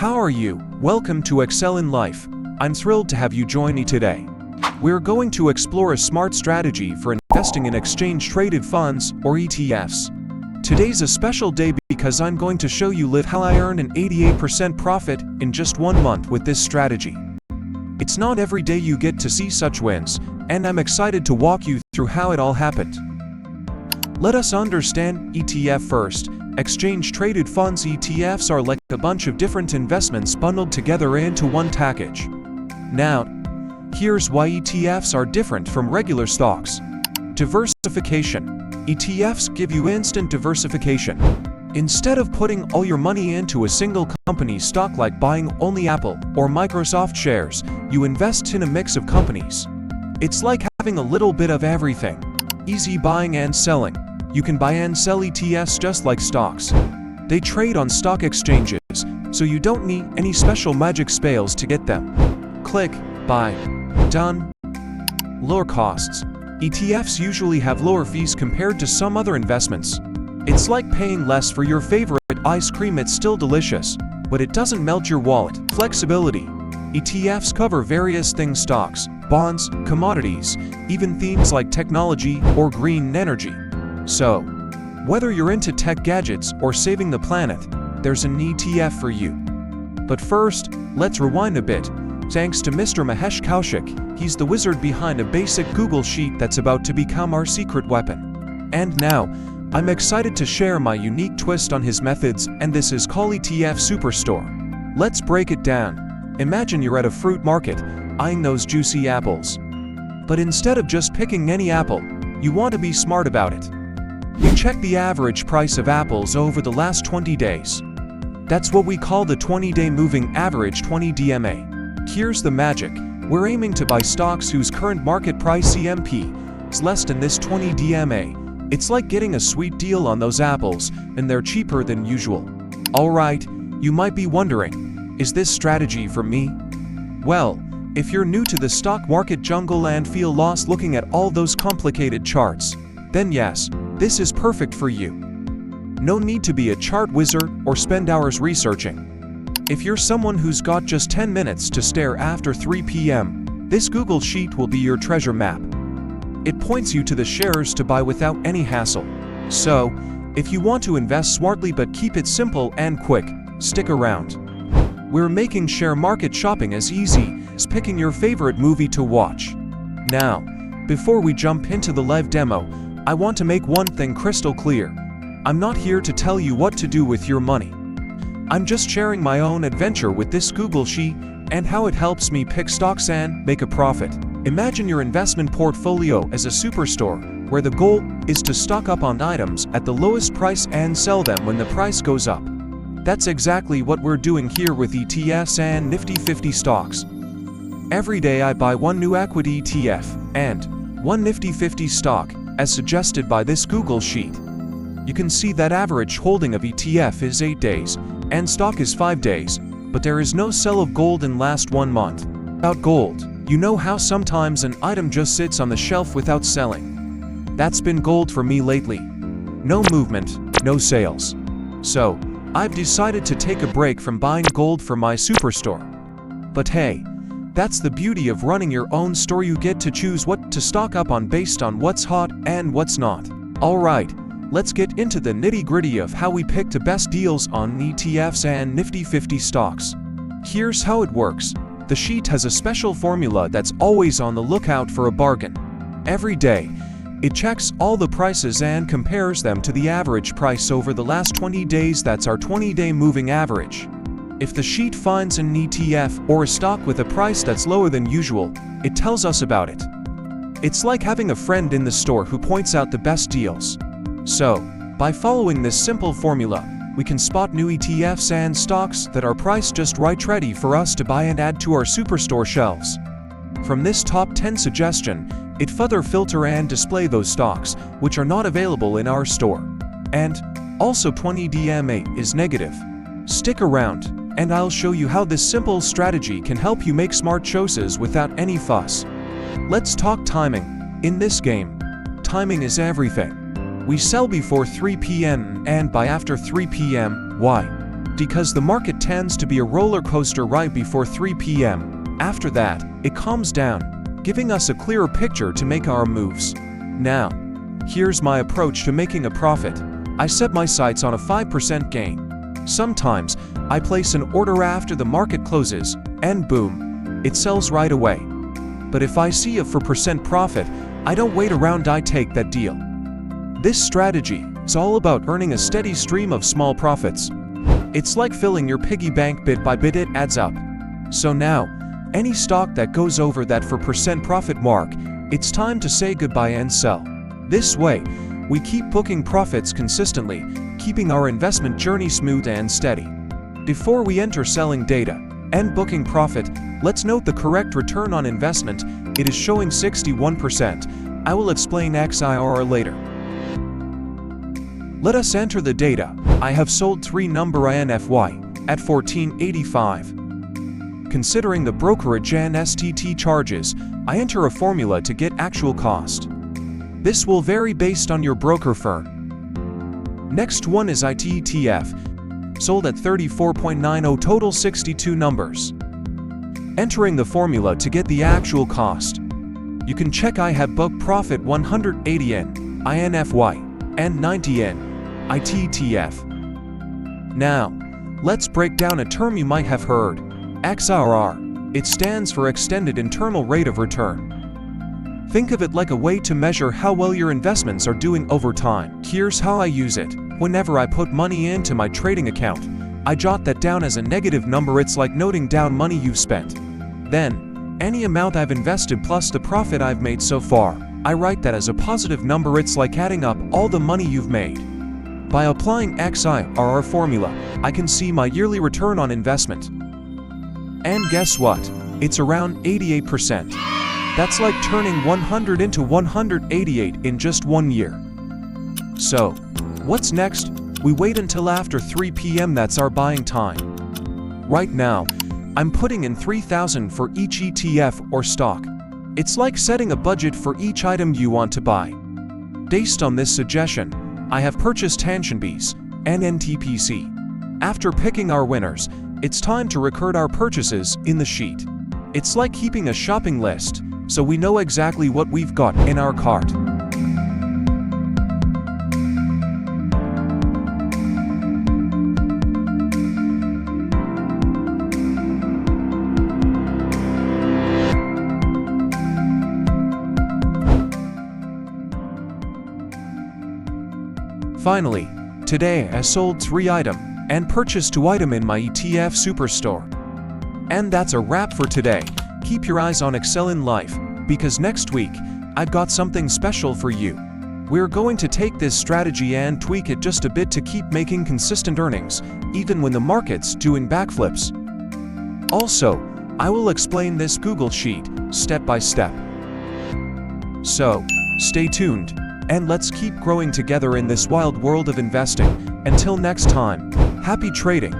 How are you? Welcome to Excel in Life. I'm thrilled to have you join me today. We're going to explore a smart strategy for investing in exchange-traded funds, or ETFs. Today's a special day because I'm going to show you how I earned an 88% profit in just 1 month with this strategy. It's not every day you get to see such wins, and I'm excited to walk you through how it all happened. Let us understand ETF first. Exchange-traded funds ETFs are like a bunch of different investments bundled together into one package. Now, here's why ETFs are different from regular stocks. Diversification. ETFs give you instant diversification. Instead of putting all your money into a single company's stock like buying only Apple or Microsoft shares, you invest in a mix of companies. It's like having a little bit of everything. Easy buying and selling. You can buy and sell ETFs just like stocks. They trade on stock exchanges, so you don't need any special magic spells to get them. Click, buy, done. Lower costs. ETFs usually have lower fees compared to some other investments. It's like paying less for your favorite ice cream. It's still delicious, but it doesn't melt your wallet. Flexibility. ETFs cover various things: stocks, bonds, commodities, even themes like technology or green energy. So, whether you're into tech gadgets or saving the planet, there's an ETF for you. But first, let's rewind a bit. Thanks to Mr. Mahesh Kaushik, he's the wizard behind a basic Google sheet that's about to become our secret weapon. And now, I'm excited to share my unique twist on his methods, and this is called ETF SuperStore. Let's break it down. Imagine you're at a fruit market, eyeing those juicy apples. But instead of just picking any apple, you want to be smart about it. You check the average price of apples over the last 20 days. That's what we call the 20-day moving average, 20 DMA. Here's the magic. We're aiming to buy stocks whose current market price CMP is less than this 20 DMA. It's like getting a sweet deal on those apples, and they're cheaper than usual. Alright, you might be wondering, is this strategy for me? Well, if you're new to the stock market jungle and feel lost looking at all those complicated charts, then yes, this is perfect for you. No need to be a chart wizard or spend hours researching. If you're someone who's got just 10 minutes to stare after 3 p.m., this Google Sheet will be your treasure map. It points you to the shares to buy without any hassle. So, if you want to invest smartly but keep it simple and quick, stick around. We're making share market shopping as easy as picking your favorite movie to watch. Now, before we jump into the live demo, I want to make one thing crystal clear. I'm not here to tell you what to do with your money. I'm just sharing my own adventure with this Google Sheet and how it helps me pick stocks and make a profit. Imagine your investment portfolio as a superstore, where the goal is to stock up on items at the lowest price and sell them when the price goes up. That's exactly what we're doing here with ETFs and Nifty 50 stocks. Every day I buy one new equity ETF and one Nifty 50 stock, as suggested by this Google Sheet. You can see that average holding of ETF is 8 days, and stock is 5 days, but there is no sell of gold in last 1 month. About gold, you know how sometimes an item just sits on the shelf without selling? That's been gold for me lately. No movement, no sales. So, I've decided to take a break from buying gold for my superstore. But hey, that's the beauty of running your own store. You get to choose what to stock up on based on what's hot and what's not. Alright, let's get into the nitty-gritty of how we pick the best deals on ETFs and Nifty 50 stocks. Here's how it works. The sheet has a special formula that's always on the lookout for a bargain. Every day, it checks all the prices and compares them to the average price over the last 20 days. That's our 20-day moving average. If the sheet finds an ETF or a stock with a price that's lower than usual, it tells us about it. It's like having a friend in the store who points out the best deals. So, by following this simple formula, we can spot new ETFs and stocks that are priced just right, ready for us to buy and add to our superstore shelves. From this top 10 suggestion, it further filter and display those stocks which are not available in our store. And also 20 DMA is negative. Stick around, and I'll show you how this simple strategy can help you make smart choices without any fuss. Let's talk timing. In this game, timing is everything. We sell before 3 p.m. and buy after 3 p.m. Why? because the market tends to be a roller coaster right before 3 p.m. After that, it calms down, giving us a clearer picture to make our moves. Now, here's my approach to making a profit. I set my sights on a 5% gain. Sometimes, I place an order after the market closes, and boom, it sells right away. But if I see a 4% profit, I don't wait around, I take that deal. This strategy is all about earning a steady stream of small profits. It's like filling your piggy bank bit by bit, it adds up. So now, any stock that goes over that 4% profit mark, it's time to say goodbye and sell. This way, we keep booking profits consistently, keeping our investment journey smooth and steady. Before we enter selling data and booking profit, let's note the correct return on investment. It is showing 61%. I will explain XIRR later. Let us enter the data. I have sold 3 number INFY at 14.85. Considering the brokerage and STT charges, I enter a formula to get actual cost. This will vary based on your broker firm. Next one is ETF, sold at 34.90, total 62 numbers. Entering the formula to get the actual cost. You can check I have booked profit 180 Yen, INFY, and 90 Yen, ITTF. Now, let's break down a term you might have heard, XIRR. It stands for Extended Internal Rate of Return. Think of it like a way to measure how well your investments are doing over time. Here's how I use it. Whenever I put money into my trading account, I jot that down as a negative number. It's like noting down money you've spent. Then, any amount I've invested plus the profit I've made so far, I write that as a positive number. It's like adding up all the money you've made. By applying XIRR formula, I can see my yearly return on investment. And guess what? It's around 88%. That's like turning 100 into 188 in just 1 year. So, what's next? We wait until after 3 p.m. That's our buying time. Right now, I'm putting in 3,000 for each ETF or stock. It's like setting a budget for each item you want to buy. Based on this suggestion, I have purchased Hanshinbis and NTPC. After picking our winners, it's time to record our purchases in the sheet. It's like keeping a shopping list, so we know exactly what we've got in our cart. Finally, today I sold 3 items and purchased 2 items in my ETF SuperStore. And that's a wrap for today. Keep your eyes on Excel in Life, because next week, I've got something special for you. We're going to take this strategy and tweak it just a bit to keep making consistent earnings, even when the market's doing backflips. Also, I will explain this Google Sheet, step by step. So, stay tuned, and let's keep growing together in this wild world of investing. Until next time, happy trading!